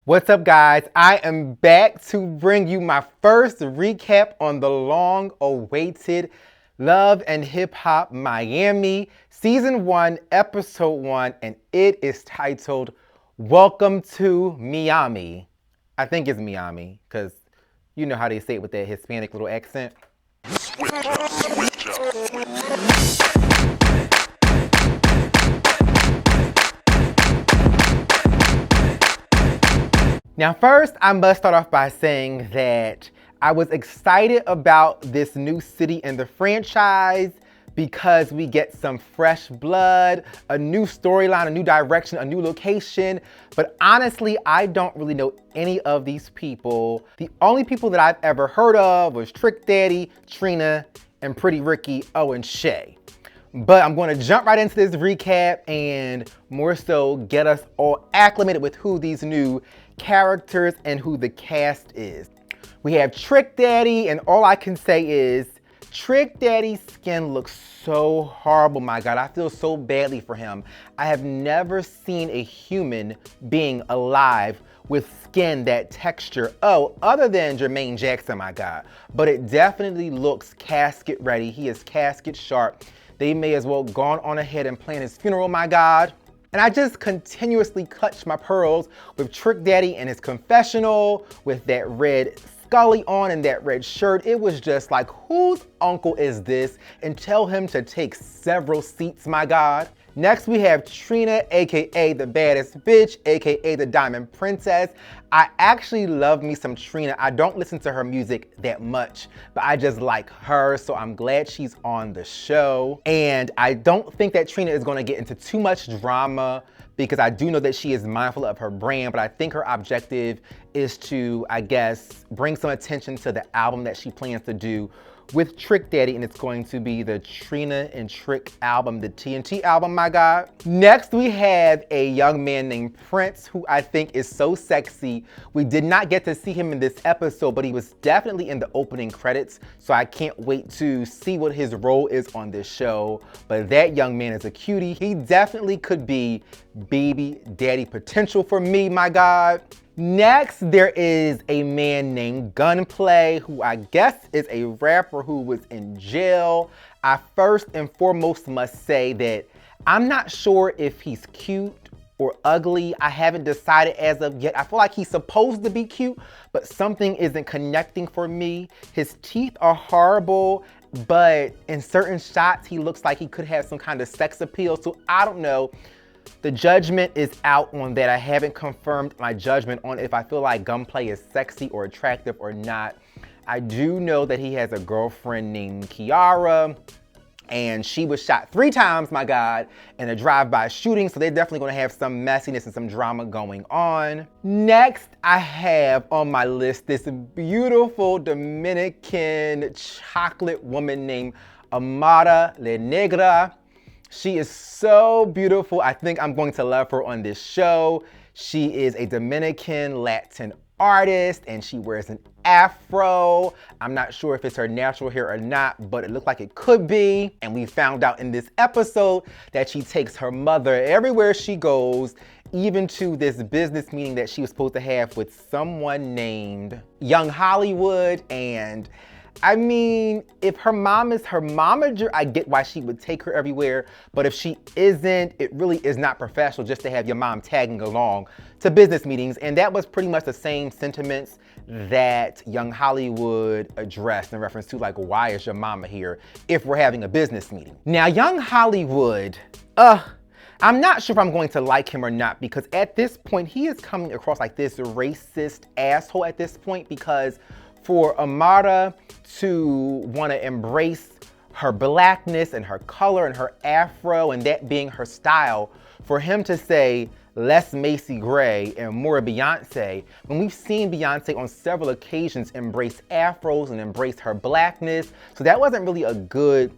What's up, guys? I am back to bring you my first recap on the long-awaited Love and Hip Hop Miami Season 1, Episode 1, and it is titled Welcome to Miami. I think it's Miami, because you know how they say it with that Hispanic little accent. Switch up. Now first, I must start off by saying that I was excited about this new city in the franchise because we get some fresh blood, a new storyline, a new direction, a new location. But honestly, I don't really know any of these people. The only people that I've ever heard of was Trick Daddy, Trina, and Pretty Ricky, and Shay. But I'm going to jump right into this recap and more so get us all acclimated with who these new characters and who the cast is. We have Trick Daddy, and all I can say is Trick Daddy's skin looks so horrible. My God, I feel so badly for him. I have never seen a human being alive with skin that texture. Other than Jermaine Jackson, my God. But it definitely looks casket ready. He is casket sharp. They may as well gone on ahead and plan his funeral, my God. And I just continuously clutched my pearls with Trick Daddy and his confessional, with that red Scully on and that red shirt. It was just like, whose uncle is this? And tell him to take several seats, my God. Next, we have Trina, AKA the baddest bitch, AKA the Diamond Princess. I actually love me some Trina. I don't listen to her music that much, but I just like her, so I'm glad she's on the show. And I don't think that Trina is gonna get into too much drama because I do know that she is mindful of her brand, but I think her objective is to, I guess, bring some attention to the album that she plans to do with Trick Daddy, and it's going to be the Trina and Trick album, the TNT album, my God. Next, we have a young man named Prince, who I think is so sexy. We did not get to see him in this episode, but he was definitely in the opening credits, so I can't wait to see what his role is on this show. But that young man is a cutie. He definitely could be baby daddy potential for me, my God. Next, there is a man named Gunplay, who I guess is a rapper who was in jail. I first and foremost must say that I'm not sure if he's cute or ugly. I haven't decided as of yet. I feel like he's supposed to be cute, but something isn't connecting for me. His teeth are horrible, but in certain shots, he looks like he could have some kind of sex appeal, so I don't know. The judgment is out on that. I haven't confirmed my judgment on if I feel like Gunplay is sexy or attractive or not. I do know that he has a girlfriend named Kiara, and she was shot 3 times, my God, in a drive-by shooting, so they're definitely gonna have some messiness and some drama going on. Next, I have on my list this beautiful Dominican chocolate woman named Amara La Negra. She is so beautiful. I think I'm going to love her on this show. She is a Dominican Latin artist and she wears an afro. I'm not sure if it's her natural hair or not, but it looked like it could be. And we found out in this episode that she takes her mother everywhere she goes, even to this business meeting that she was supposed to have with someone named Young Hollywood. And I mean, if her mom is her momager, I get why she would take her everywhere. But if she isn't, it really is not professional just to have your mom tagging along to business meetings. And that was pretty much the same sentiments that Young Hollywood addressed in reference to, like, why is your mama here if we're having a business meeting? Now, Young Hollywood, I'm not sure if I'm going to like him or not, because at this point, he is coming across like this racist asshole at this point, because for Amara to want to embrace her blackness and her color and her afro and that being her style, for him to say less Macy Gray and more Beyonce, when we've seen Beyonce on several occasions embrace afros and embrace her blackness. So that wasn't really a good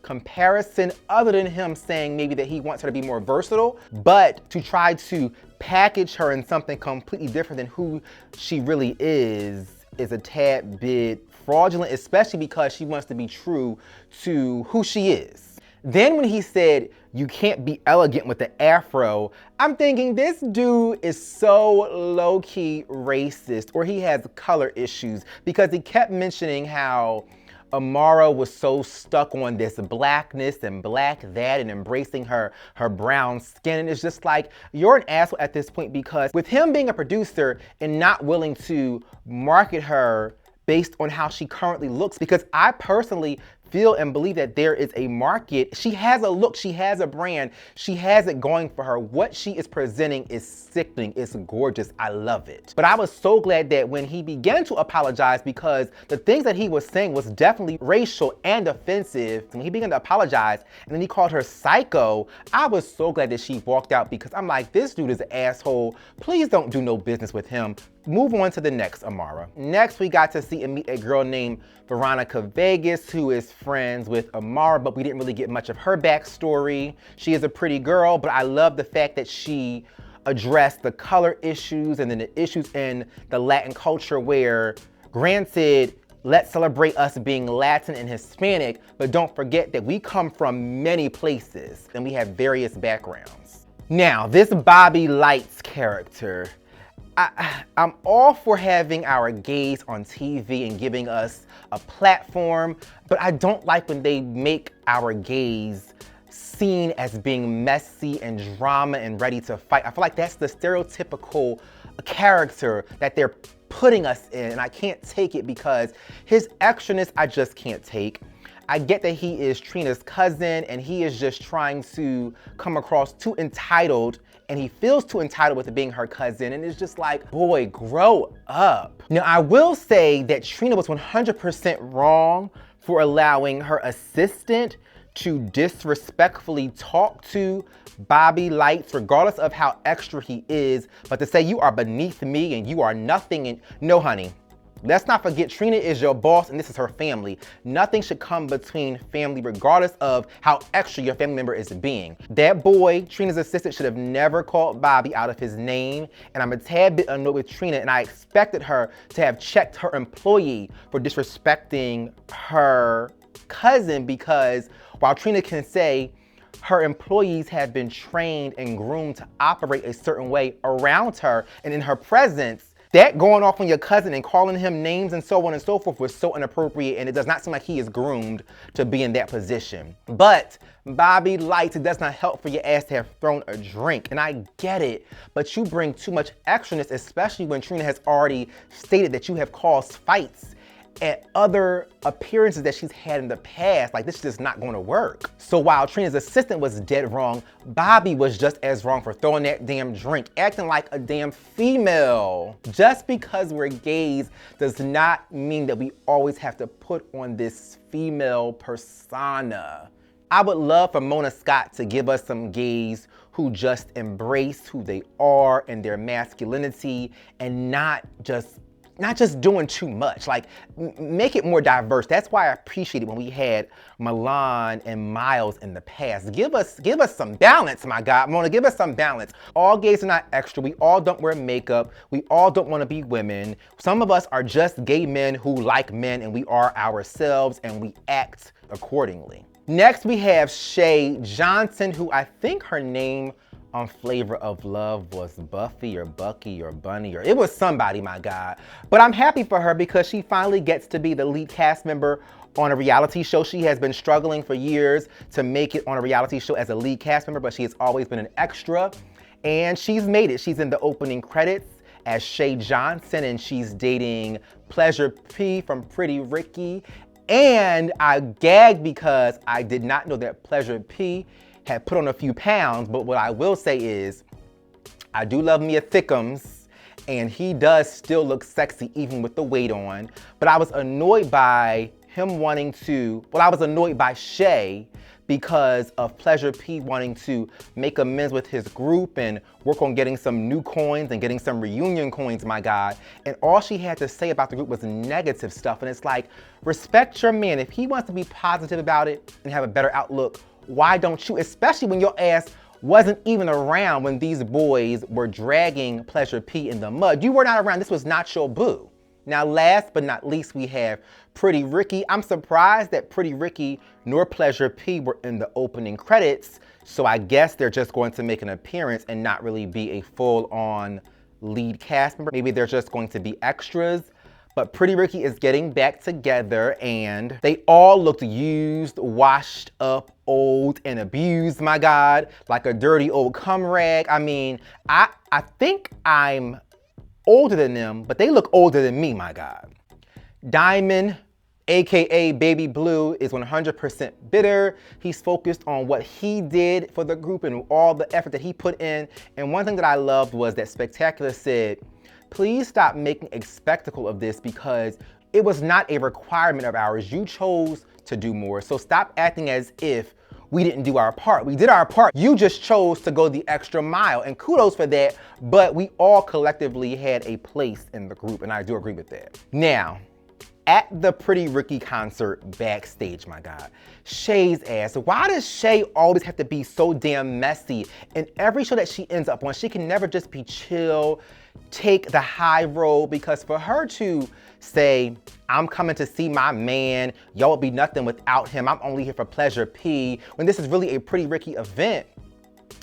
comparison, other than him saying maybe that he wants her to be more versatile, but to try to package her in something completely different than who she really is a tad bit fraudulent, especially because she wants to be true to who she is. Then when he said, you can't be elegant with the afro, I'm thinking this dude is so low-key racist, or he has color issues, because he kept mentioning how Amara was so stuck on this blackness and black that and embracing her brown skin. And it's just like, you're an asshole at this point, because with him being a producer and not willing to market her based on how she currently looks, because I personally feel and believe that there is a market. She has a look, she has a brand, she has it going for her. What she is presenting is sickening, it's gorgeous, I love it. But I was so glad that when he began to apologize, because the things that he was saying was definitely racial and offensive. When he began to apologize and then he called her psycho, I was so glad that she walked out, because I'm like, this dude is an asshole. Please don't do no business with him. Move on to the next Amara. Next, we got to see and meet a girl named Veronica Vegas, who is friends with Amara, but we didn't really get much of her backstory. She is a pretty girl, but I love the fact that she addressed the color issues and then the issues in the Latin culture where, granted, let's celebrate us being Latin and Hispanic, but don't forget that we come from many places and we have various backgrounds. Now, this Bobby Lights character, I'm all for having our gays on TV and giving us a platform, but I don't like when they make our gays seen as being messy and drama and ready to fight. I feel like that's the stereotypical character that they're putting us in, and I can't take it, because his extraness I just can't take. I get that he is Trina's cousin and he is just trying to come across too entitled, and he feels too entitled with it being her cousin, and it's just like, boy, grow up. Now, I will say that Trina was 100% wrong for allowing her assistant to disrespectfully talk to Bobby Lights, regardless of how extra he is, but to say you are beneath me and you are nothing, and no, honey. Let's not forget, Trina is your boss and this is her family. Nothing should come between family, regardless of how extra your family member is being. That boy, Trina's assistant, should have never called Bobby out of his name, and I'm a tad bit annoyed with Trina, and I expected her to have checked her employee for disrespecting her cousin, because while Trina can say her employees have been trained and groomed to operate a certain way around her and in her presence, that going off on your cousin and calling him names and so on and so forth was so inappropriate, and it does not seem like he is groomed to be in that position. But Bobby Lights, it does not help for your ass to have thrown a drink, and I get it, but you bring too much extraness, especially when Trina has already stated that you have caused fights at other appearances that she's had in the past. Like, this is just not gonna work. So while Trina's assistant was dead wrong, Bobby was just as wrong for throwing that damn drink, acting like a damn female. Just because we're gays does not mean that we always have to put on this female persona. I would love for Mona Scott to give us some gays who just embrace who they are and their masculinity, and not just doing too much. Like, make it more diverse. That's why I appreciate it when we had Milan and Miles in the past. Give us some balance, my God. Mona, give us some balance. All gays are not extra. We all don't wear makeup. We all don't want to be women. Some of us are just gay men who like men, and we are ourselves, and we act accordingly. Next, we have Shay Johnson, who I think her name on Flavor of Love was Buffy or Bucky or Bunny, or it was somebody, my God. But I'm happy for her because she finally gets to be the lead cast member on a reality show. She has been struggling for years to make it on a reality show as a lead cast member, but she has always been an extra, and she's made it. She's in the opening credits as Shay Johnson, and she's dating Pleasure P from Pretty Ricky. And I gagged because I did not know that Pleasure P had put on a few pounds, but what I will say is, I do love me a thickums, and he does still look sexy even with the weight on. But I was annoyed by him wanting to, well, I was annoyed by Shay because of Pleasure P wanting to make amends with his group and work on getting some new coins and getting some reunion coins, my God. And all she had to say about the group was negative stuff. And it's like, respect your man. If he wants to be positive about it and have a better outlook, why don't you? Especially when your ass wasn't even around when these boys were dragging Pleasure P in the mud. You were not around. This was not your boo. Now, last but not least, we have Pretty Ricky. I'm surprised that Pretty Ricky nor Pleasure P were in the opening credits, so I guess they're just going to make an appearance and not really be a full-on lead cast member. Maybe they're just going to be extras. But Pretty Ricky is getting back together, and they all looked used, washed up, old, and abused, my God, like a dirty old cum rag. I mean, I think I'm older than them, but they look older than me, my God. Diamond, AKA Baby Blue, is 100% bitter. He's focused on what he did for the group and all the effort that he put in. And one thing that I loved was that Spectacular said, please stop making a spectacle of this because it was not a requirement of ours. You chose to do more. So stop acting as if we didn't do our part. We did our part. You just chose to go the extra mile, and kudos for that, but we all collectively had a place in the group, and I do agree with that. Now, at the Pretty Ricky concert backstage, my God, Shay's ass. Why does Shay always have to be so damn messy? In every show that she ends up on, she can never just be chill, take the high road, because for her to say, I'm coming to see my man, y'all would be nothing without him, I'm only here for Pleasure P, when this is really a Pretty Ricky event.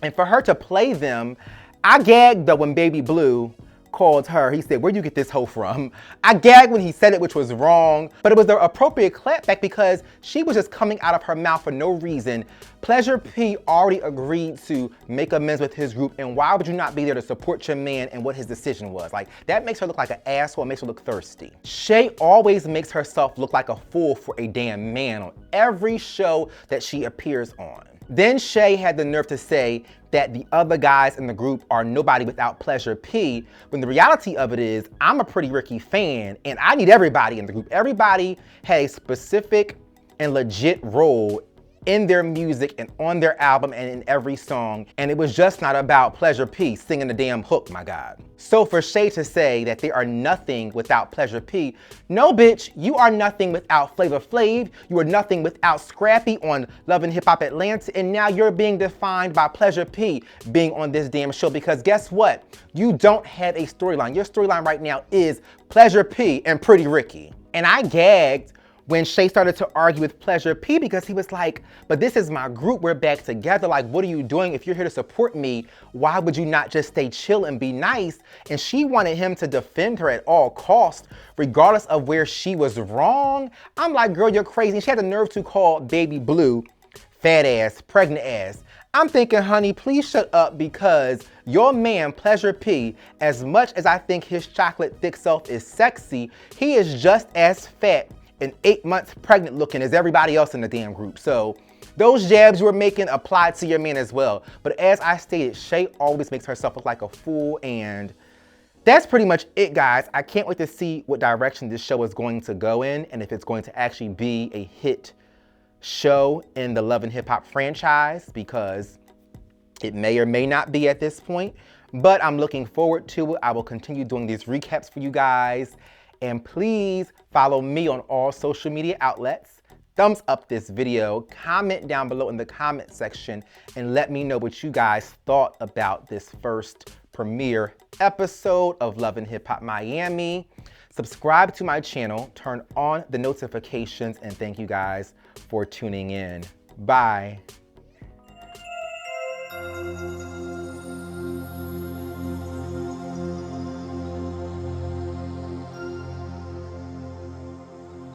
And for her to play them, I gagged though when Baby Blue called her. He said, where'd you get this hoe from? I gagged when he said it, which was wrong, but it was the appropriate clapback because she was just coming out of her mouth for no reason. Pleasure P already agreed to make amends with his group, and why would you not be there to support your man and what his decision was? Like, that makes her look like an asshole, makes her look thirsty. Shay always makes herself look like a fool for a damn man on every show that she appears on. Then Shay had the nerve to say that the other guys in the group are nobody without Pleasure P, when the reality of it is, I'm a Pretty Ricky fan, and I need everybody in the group. Everybody had a specific and legit role in their music and on their album and in every song, and it was just not about Pleasure P singing the damn hook, my God. So for Shay to say that they are nothing without Pleasure P, no bitch, you are nothing without Flavor Flav, you are nothing without Scrappy on Love and Hip Hop Atlanta, and now you're being defined by Pleasure P being on this damn show, because guess what? You don't have a storyline. Your storyline right now is Pleasure P and Pretty Ricky. And I gagged when Shay started to argue with Pleasure P because he was like, but this is my group, we're back together, like what are you doing? If you're here to support me, why would you not just stay chill and be nice? And she wanted him to defend her at all costs, regardless of where she was wrong. I'm like, girl, you're crazy. And she had the nerve to call Baby Blue fat ass, pregnant ass. I'm thinking, honey, please shut up, because your man, Pleasure P, as much as I think his chocolate thick self is sexy, he is just as fat and 8 months pregnant looking as everybody else in the damn group. So those jabs you were making apply to your man as well. But as I stated, Shay always makes herself look like a fool, and that's pretty much it, guys. I can't wait to see what direction this show is going to go in, and if it's going to actually be a hit show in the Love and Hip Hop franchise, because it may or may not be at this point, but I'm looking forward to it. I will continue doing these recaps for you guys. And please follow me on all social media outlets. Thumbs up this video, comment down below in the comment section, and let me know what you guys thought about this first premiere episode of Love and Hip Hop Miami. Subscribe to my channel, turn on the notifications, and thank you guys for tuning in. Bye.